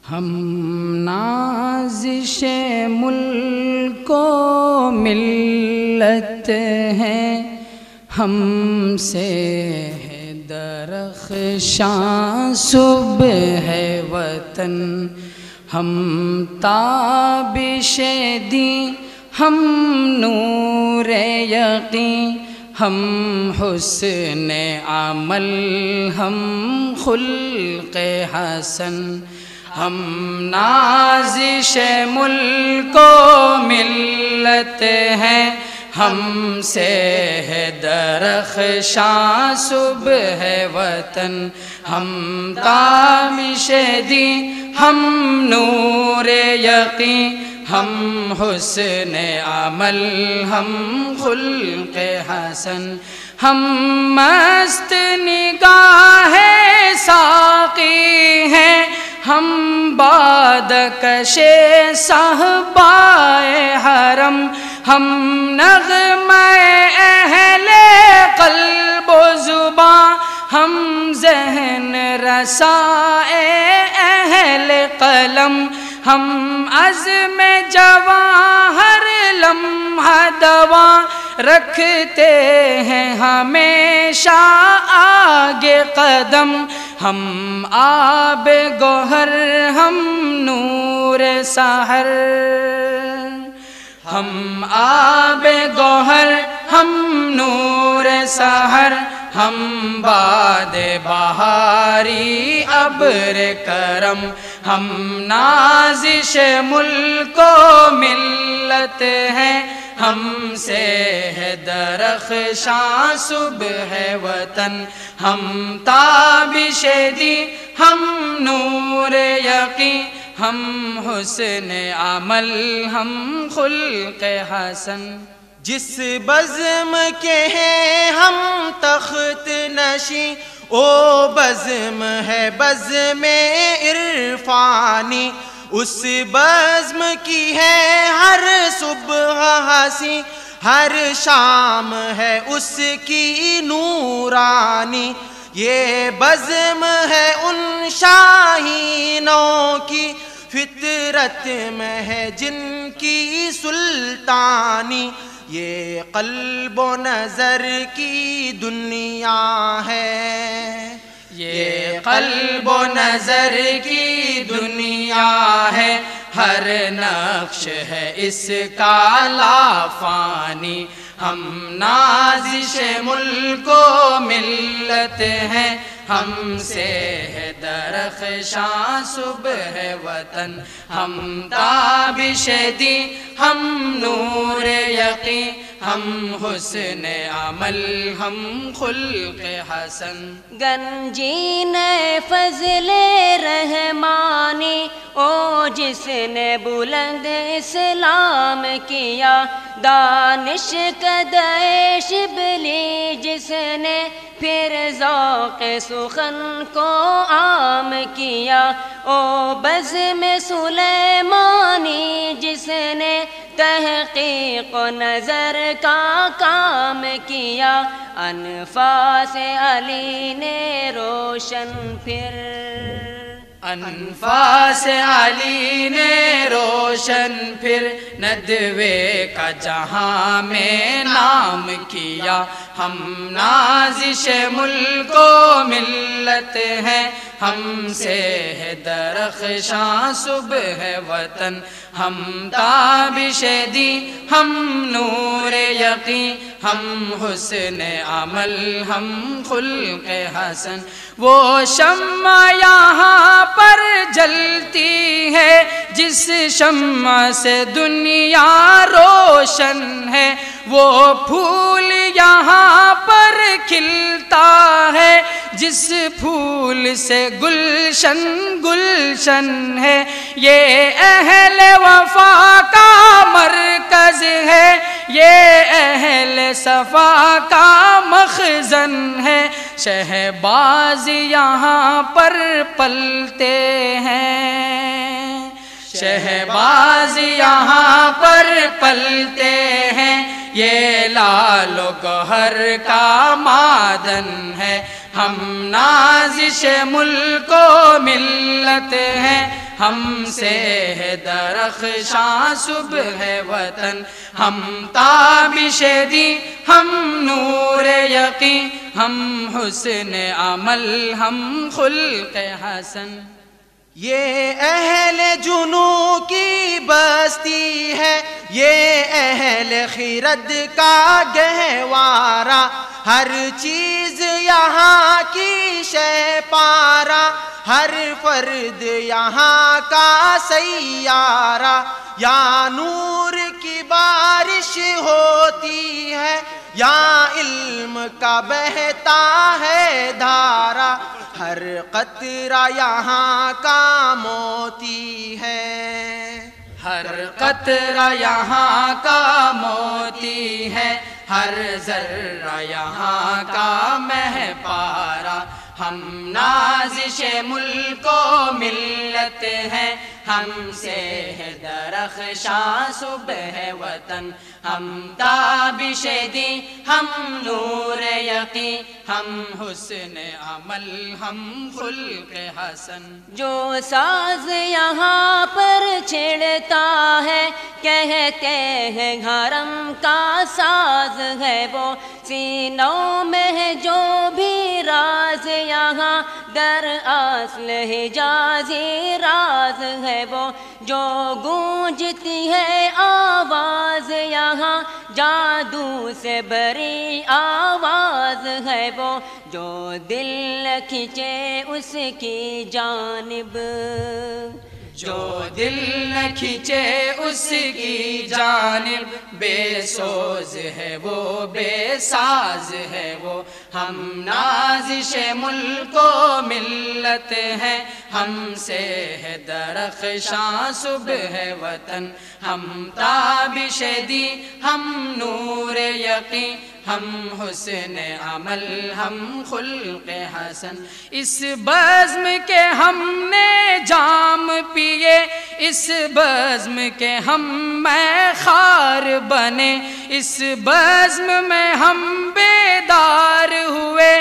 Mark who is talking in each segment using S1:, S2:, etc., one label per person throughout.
S1: ہم نازش ملک و ملت ہیں، ہم سے ہے درخشاں صبح وطن، ہم تابش دیں، ہم نور یقین، ہم حسن عمل، ہم خلق حسن، ہم نازش ملک و ملت ہیں، ہم سے ہے درخشاں صبح وطن، ہم تابش دیں، ہم نور یقین، ہم حسن عمل، ہم خلق حسن، ہم مست نگاہ ساقی ہیں، ہم باد کش صہبائے حرم، ہم نغمہ اہل قلب و زباں، ہم ذہن رسائے اہل قلم، ہم عزم جواں ہر لمحہ دوا، رکھتے ہیں ہمیشہ آگے قدم، ہم آب گوہر، ہم نور سحر، ہم آب گوہر، ہم نور سحر، ہم باد بہاری ابر کرم، ہم نازش ملک و ملت ہیں، ہم سے ہے درخشاں صبح وطن، ہم تابش دیں، ہم نور یقین، ہم حسن عمل، ہم خلق حسن،
S2: جس بزم کے ہیں ہم تخت نشیں، او بزم ہے بزم عرفانی، اس بزم کی ہے ہر صبح ہنسی، ہر شام ہے اس کی نورانی، یہ بزم ہے ان شاہینوں کی، فطرت میں ہے جن کی سلطانی، یہ قلب و نظر کی دنیا ہے، یہ قلب و نظر کی دنیا ہے، ہر نقش ہے اس کا لافانی، ہم نازش ملک و ملت ہیں، ہم سے ہے درخشاں صبح وطن، ہم تابش دیں، ہم نور یقین، ہم حسن عمل، ہم خلق حسن،
S3: گنجین فضل رحمانی، او جس نے بلند اسلام کیا، دانش قدع شبلی جس نے پھر ذوق سخن کو عام کیا، او بزم سلیمانی جس نے تحقیق و نظر کا کام کیا، انفاس علی نے روشن پھر،
S1: انفاس علی نے روشن پھر، ندوے کا جہاں میں نام کیا، ہم نازش ملک و ملت ہیں، ہم سے ہے درخشاں صبح وطن، ہم تابش دیں، ہم نور یقین، ہم حسن عمل، ہم خلق حسن، وہ شمع یہاں پر جلتی ہے جس شمع سے دنیا روشن ہے، وہ پھول یہاں پر کھلتا ہے جس پھول سے گلشن گلشن ہے، یہ اہل وفا کا مرکز ہے، یہ اہل صفا کا مخزن ہے، شہباز یہاں پر پلتے ہیں، شہباز یہاں پر پلتے ہیں، یہ لال و گوہر کا معدن ہے، ہم نازش ملک و ملت ہیں، ہم سے ہے درخشاں صبح وطن، ہم تابش دی ہم نور یقین، ہم حسن عمل ہم خلق حسن۔
S2: یہ اہل جنو کی بستی ہے، یہ اہل خرد کا گہوارہ، ہر چیز یہاں کی شے پارا، ہر فرد یہاں کا سیارہ۔ یا نور کی بارش ہوتی ہے، یا علم کا بہتا ہے دھارا، ہر قطرہ یہاں کا موتی ہے،
S1: ہر قطرہ یہاں کا موتی ہے، ہر ذرہ یہاں کا مہ پارا۔ ہم نازش ملک و ملت ہیں، ہم سے ہے درخشاں صبح وطن، ہم تابش دی ہم نور یقین، ہم حسن عمل ہم خلق حسن۔
S3: جو ساز یہاں پر چھڑتا ہے، کہتے ہیں حرم کا ساز ہے وہ، سینوں میں ہے جو بھی راز یہاں، در اصل حجازی راز ہے وہ، جو گونجتی ہے آواز یہاں، جادو سے بری آواز ہے وہ، جو دل کھینچے اس کی جانب،
S1: جو دل نہ کھینچے اس کی جانب، بے سوز ہے وہ بے ساز ہے وہ۔ ہم نازش ملک و ملت ہیں، ہم سے ہے درخشاں صبح وطن، ہم تابش دی ہم نور یقین، ہم حسن عمل ہم خلق حسن۔ اس بزم کے ہم نے جام پیے، اس بزم کے ہم میں خار بنے، اس بزم میں ہم بیدار ہوئے،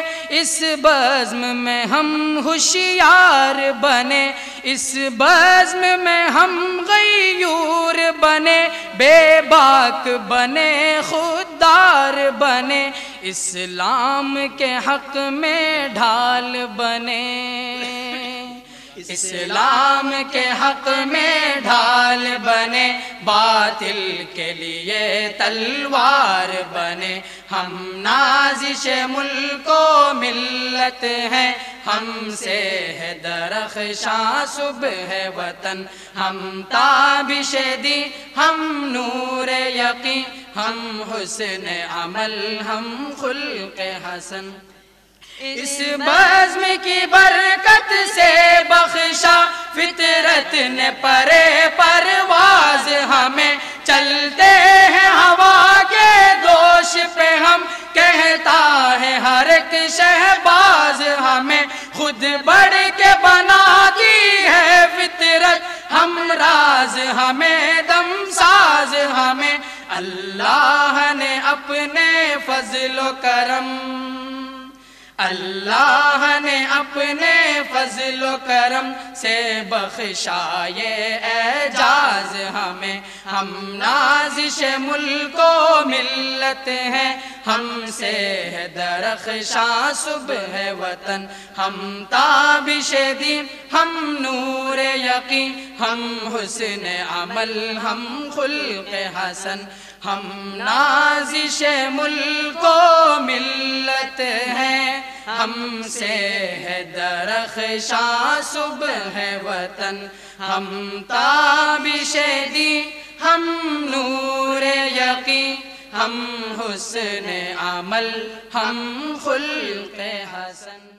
S1: اس بزم میں ہم ہوشیار بنے، اس بزم میں ہم غیور بنے، بے باک بنے خوددار بنے، اسلام کے حق میں ڈھال بنے، اسلام کے حق میں ڈھال بنے، باطل کے لیے تلوار بنے۔ ہم نازش ملک و ملت ہیں، ہم سے ہے درخشاں صبح وطن، ہم تابش دی ہم نور یقین، ہم حسن عمل ہم خلق حسن۔ اس بزم کی برکت سے بخشا فطرت نے پرے پرواز ہمیں، چلتے ہیں ہوا کے دوش پہ ہم، کہتا ہے ہر ایک شہباز ہمیں، خود بڑھ کے بناتی ہے فطرت ہم راز ہمیں، دم ساز ہمیں، اللہ نے اپنے فضل و کرم، اللہ نے اپنے فضل و کرم سے بخشا یہ اعجاز ہمیں، ہم نازش ملک و ملت ہیں، ہم سے ہے درخشاں صبح وطن، ہم تابش دین ہم نور یقین، ہم حسن عمل ہم خلق حسن۔ ہم نازش ملک و ملت ہیں، ہم سے ہے درخشاں صبح وطن، ہم تابش دین ہم نور یقین، ہم حسن عمل ہم خلق حسن۔